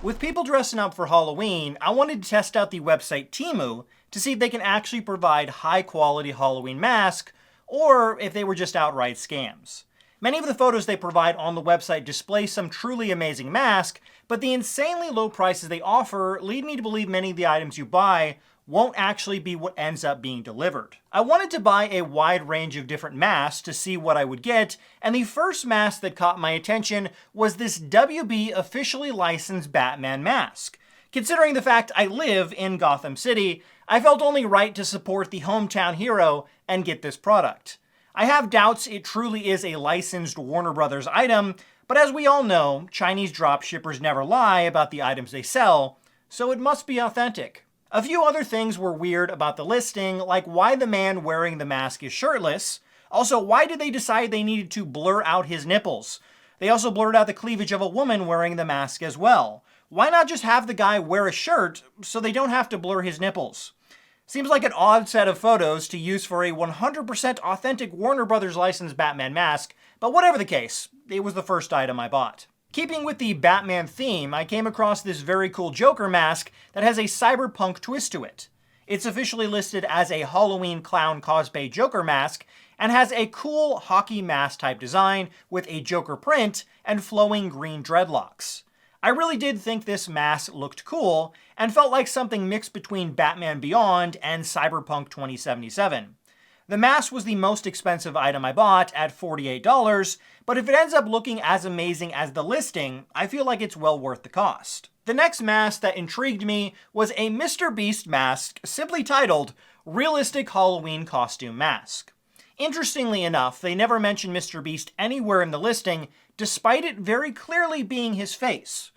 With people dressing up for Halloween, I wanted to test out the website Temu to see if they can actually provide high quality Halloween masks or if they were just outright scams. Many of the photos they provide on the website display some truly amazing masks, but the insanely low prices they offer lead me to believe many of the items you buy won't actually be what ends up being delivered. I wanted to buy a wide range of different masks to see what I would get, and the first mask that caught my attention was this WB officially licensed Batman mask. Considering the fact I live in Gotham City, I felt only right to support the hometown hero and get this product. I have doubts it truly is a licensed Warner Brothers item, but as we all know, Chinese dropshippers never lie about the items they sell, so it must be authentic. A few other things were weird about the listing, like why the man wearing the mask is shirtless. Also, why did they decide they needed to blur out his nipples? They also blurred out the cleavage of a woman wearing the mask as well. Why not just have the guy wear a shirt so they don't have to blur his nipples? Seems like an odd set of photos to use for a 100% authentic Warner Brothers licensed Batman mask, but whatever the case, it was the first item I bought. Keeping with the Batman theme, I came across this very cool Joker mask that has a cyberpunk twist to it. It's officially listed as a Halloween clown cosplay Joker mask and has a cool hockey mask type design with a Joker print and flowing green dreadlocks. I really did think this mask looked cool and felt like something mixed between Batman Beyond and Cyberpunk 2077. The mask was the most expensive item I bought at $48, but if it ends up looking as amazing as the listing, I feel like it's well worth the cost. The next mask that intrigued me was a Mr. Beast mask simply titled Realistic Halloween Costume Mask. Interestingly enough, they never mention Mr. Beast anywhere in the listing, despite it very clearly being his face.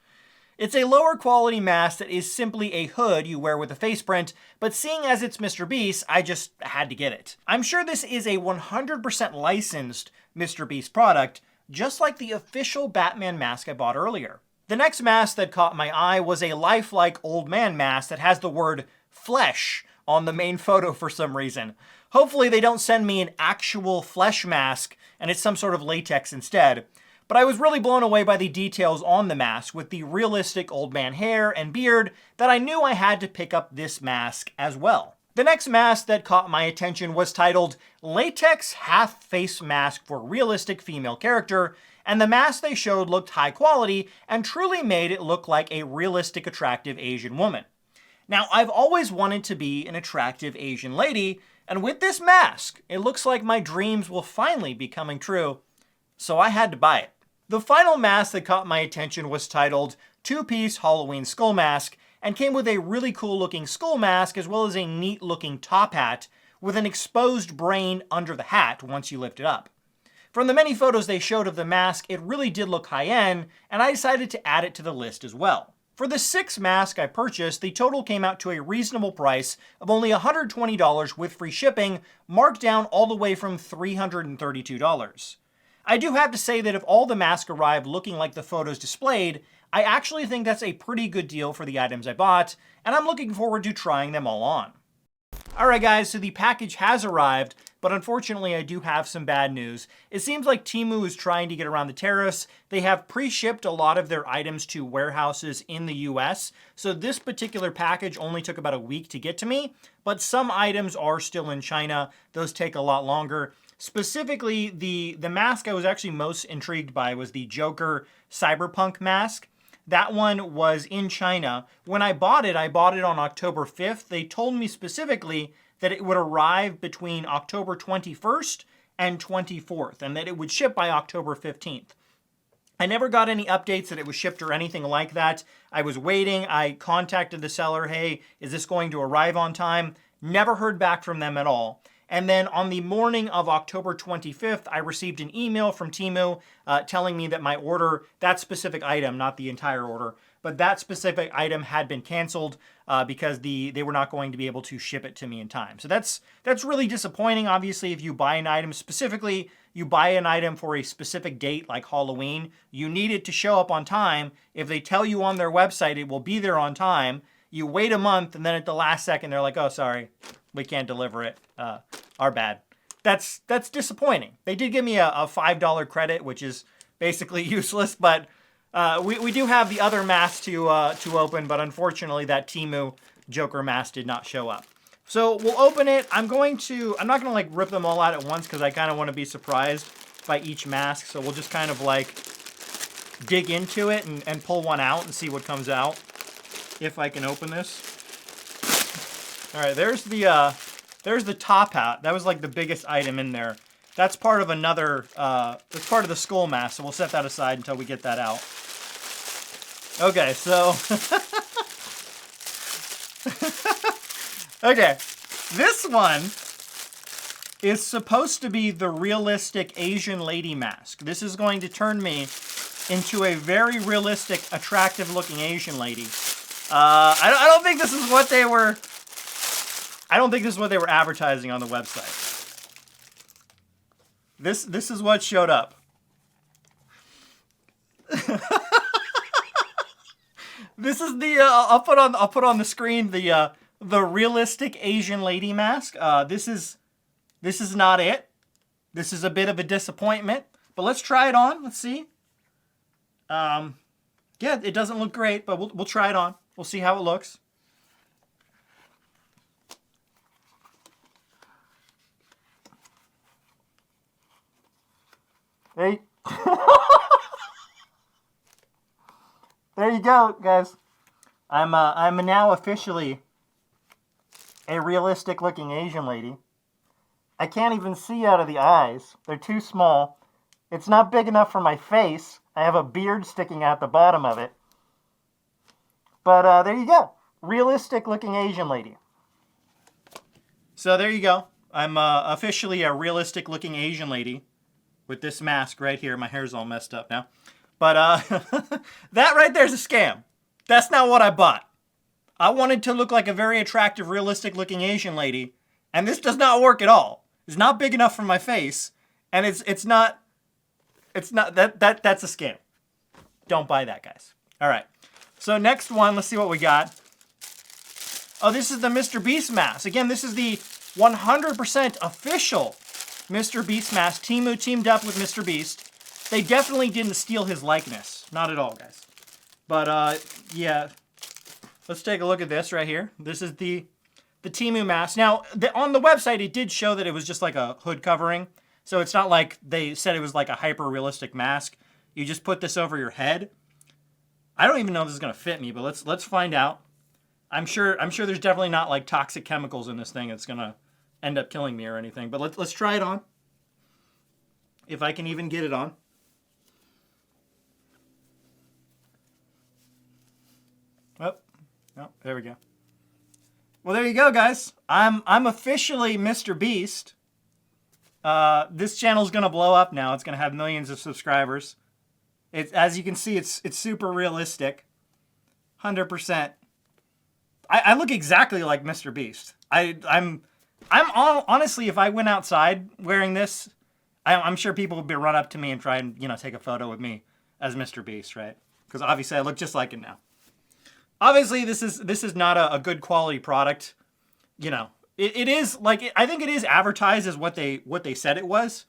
It's a lower quality mask that is simply a hood you wear with a face print, but seeing as it's Mr. Beast, I just had to get it. I'm sure this is a 100% licensed Mr. Beast product, just like the official Batman mask I bought earlier. The next mask that caught my eye was a lifelike old man mask that has the word flesh on the main photo for some reason. Hopefully they don't send me an actual flesh mask and it's some sort of latex instead. But I was really blown away by the details on the mask with the realistic old man hair and beard that I knew I had to pick up this mask as well. The next mask that caught my attention was titled Latex Half Face Mask for Realistic Female Character, and the mask they showed looked high quality and truly made it look like a realistic attractive Asian woman. Now, I've always wanted to be an attractive Asian lady, and with this mask, it looks like my dreams will finally be coming true, so I had to buy it. The final mask that caught my attention was titled Two-Piece Halloween Skull Mask and came with a really cool looking skull mask as well as a neat looking top hat with an exposed brain under the hat once you lift it up. From the many photos they showed of the mask, it really did look high-end, and I decided to add it to the list as well. For the 6th mask I purchased, the total came out to a reasonable price of only $120 with free shipping, marked down all the way from $332. I do have to say that if all the masks arrived looking like the photos displayed, I actually think that's a pretty good deal for the items I bought, and I'm looking forward to trying them all on. Alright guys, so the package has arrived, but unfortunately I do have some bad news. It seems like Temu is trying to get around the tariffs. They have pre-shipped a lot of their items to warehouses in the US, so this particular package only took about a week to get to me, but some items are still in China. Those take a lot longer. Specifically, the mask I was actually most intrigued by was the Joker Cyberpunk mask. That one was in China. When I bought it on October 5th. They told me specifically that it would arrive between October 21st and 24th, and that it would ship by October 15th. I never got any updates that it was shipped or anything like that. I was waiting. I contacted the seller, hey, is this going to arrive on time? Never heard back from them at all. And then on the morning of October 25th, I received an email from Temu telling me that my order, that specific item, not the entire order, but that specific item had been canceled because they were not going to be able to ship it to me in time. So that's really disappointing. Obviously, if you buy an item, specifically you buy an item for a specific date like Halloween, you need it to show up on time. If they tell you on their website it will be there on time, you wait a month and then at the last second they're like, oh, sorry, we can't deliver it. Our bad. That's disappointing. They did give me a $5 credit, which is basically useless, but We do have the other mask to open, but unfortunately that Temu Joker mask did not show up. So we'll open it. I'm not gonna like rip them all out at once because I kind of want to be surprised by each mask. So we'll just kind of like dig into it and pull one out and see what comes out. If I can open this. All right, there's the top hat. That was like the biggest item in there. That's part of another, that's part of the skull mask, so we'll set that aside until we get that out. Okay, so... okay, this one is supposed to be the realistic Asian lady mask. This is going to turn me into a very realistic, attractive-looking Asian lady. I don't think this is what they were... I don't think this is what they were advertising on the website. This is what showed up. This is the I'll put on the screen the realistic Asian lady mask. This is not it. This is a bit of a disappointment. But let's try it on. Let's see. Yeah, it doesn't look great, but we'll try it on. We'll see how it looks. Hey. There you go, guys. I'm now officially a realistic-looking Asian lady. I can't even see out of the eyes. They're too small. It's not big enough for my face. I have a beard sticking out the bottom of it. But there you go. Realistic-looking Asian lady. So there you go. I'm officially a realistic-looking Asian lady with this mask right here. My hair's all messed up now. But that right there's a scam. That's not what I bought. I wanted to look like a very attractive, realistic-looking Asian lady, and this does not work at all. It's not big enough for my face, and it's not that's a scam. Don't buy that, guys. All right. So next one, let's see what we got. Oh, this is the Mr. Beast mask. Again, this is the 100% official Mr. Beast mask. Temu teamed up with Mr. Beast. They definitely didn't steal his likeness. Not at all, guys. But, yeah. Let's take a look at this right here. This is the Temu mask. Now, on the website, it did show that it was just like a hood covering. So it's not like they said it was like a hyper-realistic mask. You just put this over your head. I don't even know if this is going to fit me, but let's find out. I'm sure there's definitely not like toxic chemicals in this thing that's going to end up killing me or anything. But let's try it on. If I can even get it on. Oh, there we go. Well, there you go, guys. I'm officially Mr. Beast. This channel's gonna blow up now. It's gonna have millions of subscribers. As you can see, it's super realistic. 100%. I look exactly like Mr. Beast. Honestly, if I went outside wearing this, I'm sure people would run up to me and try and take a photo with me as Mr. Beast, right? Because obviously I look just like him now. Obviously, this is not a good quality product. It is like I think it is advertised as what they said it was,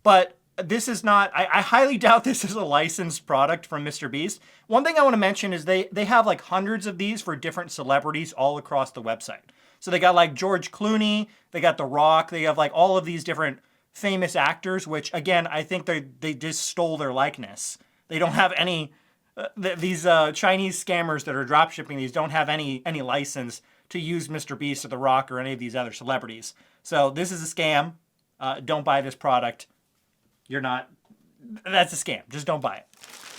but this is not. I highly doubt this is a licensed product from Mr. Beast. One thing I want to mention is they have like hundreds of these for different celebrities all across the website. So they got like George Clooney, they got The Rock, they have like all of these different famous actors, which again I think they just stole their likeness. They don't have any. These Chinese scammers that are dropshipping these don't have any license to use Mr. Beast or The Rock or any of these other celebrities. So this is a scam. Don't buy this product. That's a scam. Just don't buy it.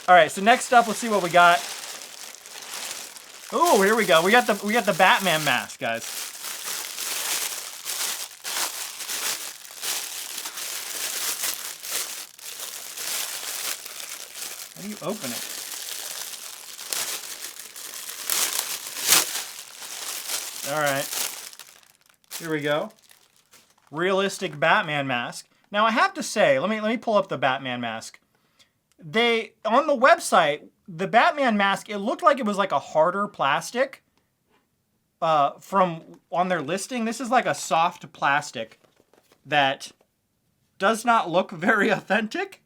All right, so next up, let's see what we got. Oh, here we go. We got the Batman mask, guys. How do you open it? All right, here we go. Realistic Batman mask. Now I have to say, let me pull up the Batman mask. On the website, the Batman mask, it looked like it was like a harder plastic. From on their listing, this is like a soft plastic that does not look very authentic.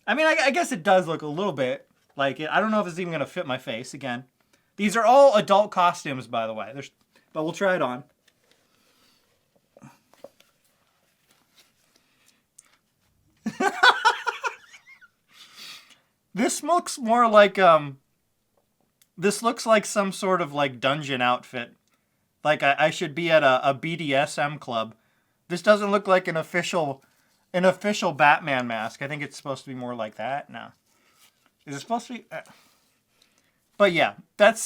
I mean, I guess it does look a little bit Like, I don't know if it's even going to fit my face again. These are all adult costumes, by the way. But we'll try it on. This looks more like, this looks like some sort of, like, dungeon outfit. Like, I should be at a BDSM club. This doesn't look like an official Batman mask. I think it's supposed to be more like that. No. Is it supposed to be... But yeah, that's...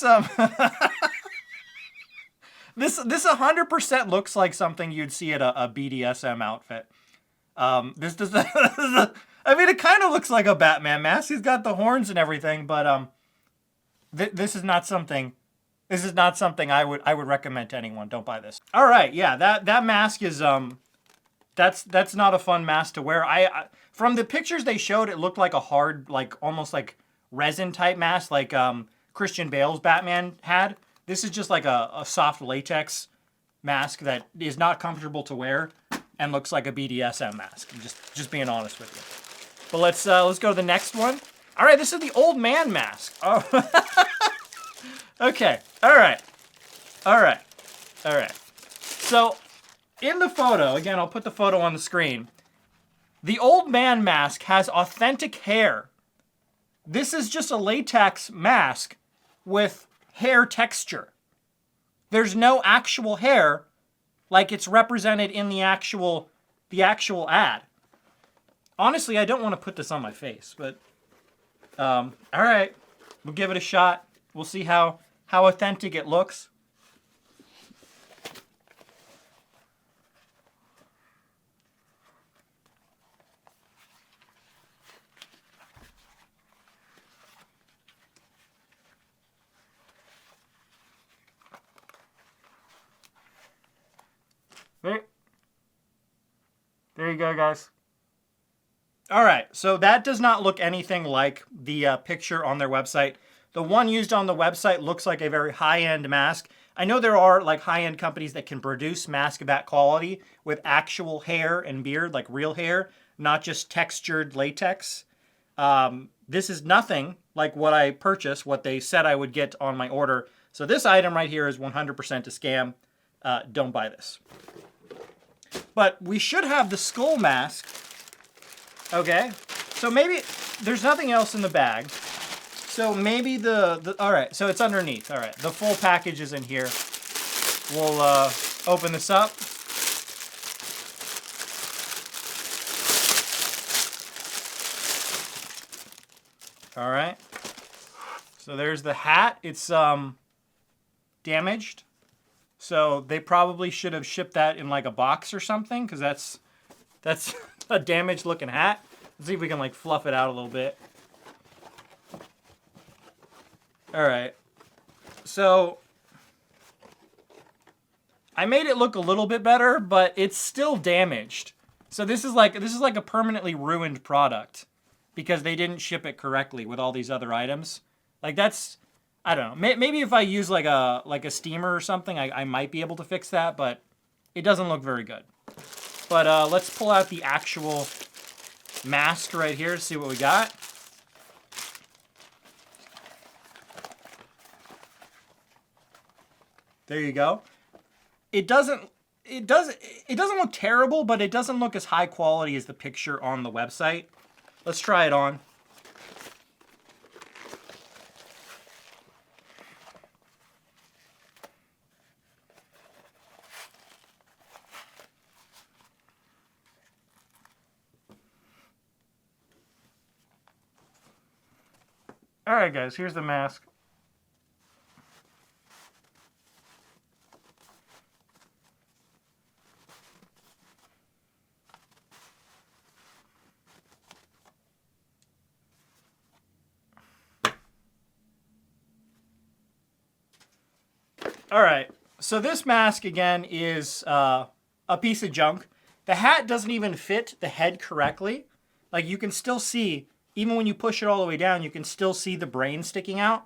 This 100% looks like something you'd see at a BDSM outfit. This does... I mean, it kind of looks like a Batman mask. He's got the horns and everything, but this is not something... This is not something I would recommend to anyone. Don't buy this. All right, yeah, that mask is that's not a fun mask to wear. From the pictures they showed, it looked like a hard, like almost like resin type mask, like Christian Bale's Batman had. This is just like a soft latex mask that is not comfortable to wear and looks like a BDSM mask. I'm just being honest with you. But let's go to the next one. All right, this is the old man mask. Oh. Okay, all right. So, in the photo, again, I'll put the photo on the screen. The old man mask has authentic hair. This is just a latex mask with hair texture. There's no actual hair like it's represented in the actual ad. Honestly, I don't want to put this on my face, but all right, we'll give it a shot. We'll see how authentic it looks. There you go, guys. All right, so that does not look anything like the picture on their website. The one used on the website looks like a very high-end mask. I know there are like high-end companies that can produce masks of that quality with actual hair and beard, like real hair, not just textured latex. This is nothing like what I purchased, what they said I would get on my order. So this item right here is 100% a scam. Don't buy this. But we should have the skull mask. Okay, so maybe there's nothing else in the bag. So maybe all right, so it's underneath. All right, the full package is in here. We'll open this up. All right, so there's the hat. It's damaged. So they probably should have shipped that in like a box or something, because that's a damaged looking hat. Let's see if we can like fluff it out a little bit. All right. So I made it look a little bit better, but it's still damaged. So this is like a permanently ruined product because they didn't ship it correctly with all these other items. Like that's, I don't know. Maybe if I use like a steamer or something, I might be able to fix that, but it doesn't look very good. But let's pull out the actual mask right here to see what we got. There you go. It doesn't look terrible, but it doesn't look as high quality as the picture on the website. Let's try it on. All right, guys, here's the mask. All right, so this mask, again, is a piece of junk. The hat doesn't even fit the head correctly. Like, you can still see, even when you push it all the way down, you can still see the brain sticking out.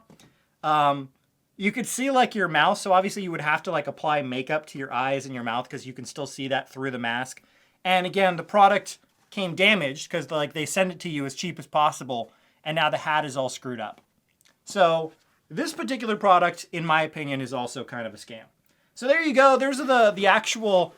You could see, like, your mouth, so obviously you would have to, like, apply makeup to your eyes and your mouth because you can still see that through the mask. And, again, the product came damaged because, like, they send it to you as cheap as possible, and now the hat is all screwed up. So this particular product, in my opinion, is also kind of a scam. So there you go. There's the actual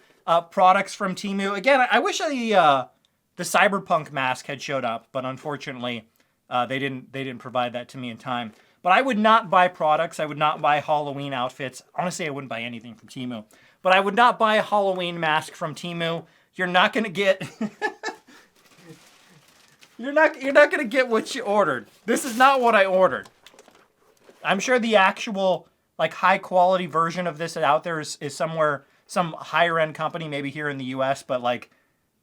products from Temu. Again, I wish the Cyberpunk mask had showed up, but unfortunately, they didn't provide that to me in time. But I would not buy products. I would not buy Halloween outfits. Honestly, I wouldn't buy anything from Temu. But I would not buy a Halloween mask from Temu. You're not gonna get you're not gonna get what you ordered. This is not what I ordered. I'm sure the actual like high quality version of this out there is somewhere, some higher end company, maybe here in the US, but like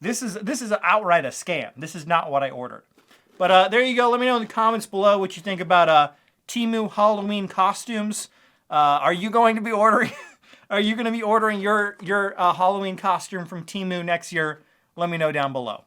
this is outright a scam. This is not what I ordered. But there you go. Let me know in the comments below what you think about Temu Halloween costumes. Are you going to be ordering Are you going to be ordering your Halloween costume from Temu next year? Let me know down below.